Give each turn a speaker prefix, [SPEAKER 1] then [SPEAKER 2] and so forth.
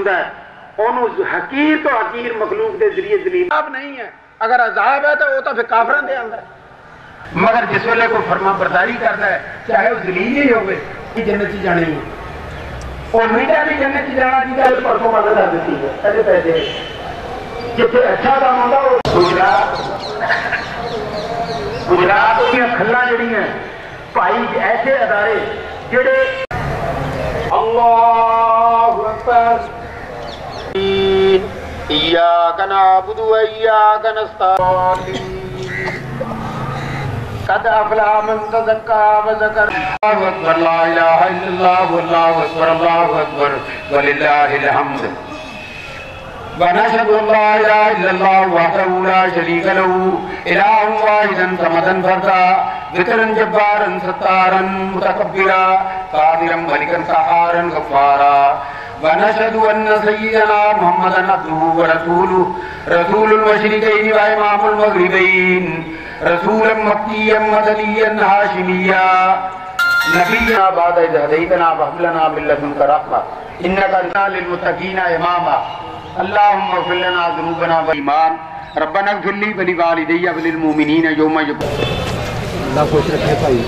[SPEAKER 1] ہوندا ہے انہوں حقیر تو حقیر مخلوق دے ذریعے ذلیل نہیں ہے. اگر عذاب ہے تو وہ تو پھر کافراں دے اندر ہے. مگر جس ویلے کو فرما برداری کرتا ہے چاہے وہ ذلیل ہی ہوئے جنت چ جانے ہی اور میڈیا بھی جنت چ جانا چاہیے. پرسوں مدد کر دیتی ہے ایسے پیسے جتنے اچھا کام ہوتا وہ گجرات کی کھلا جڑی ہیں بھائی ایسے ادارے جڑے اللہ اکبر ایاک نعبد و ایاک نستعین قد افلح من تزکا وذکر اللہ اکبر لا الہ الا اللہ واللہ اکبر اللہ اکبر وللہ الحمد ونشهد ان لا اله الا الله وحده لا شريك له اله واحدا صمدا فردا ذكرا جبارا ستارا متكبرا قادرا ملكا قهارا غفارا ونشهد ان سيدنا محمدا عبده ورسوله رسول المشرقين وامام المغربين رسولا مكيا مدنيا هاشميا نبينا بعد إذ هديتنا وهب لنا من لدنك رحمة إنك أنت للمتقين إماما اللهم اغفر لنا ذنوبنا والإيمان ربنا اغفر لي ولوالدي وللمؤمنين يوم يقوم. اللہ خوش رکھے بھائی.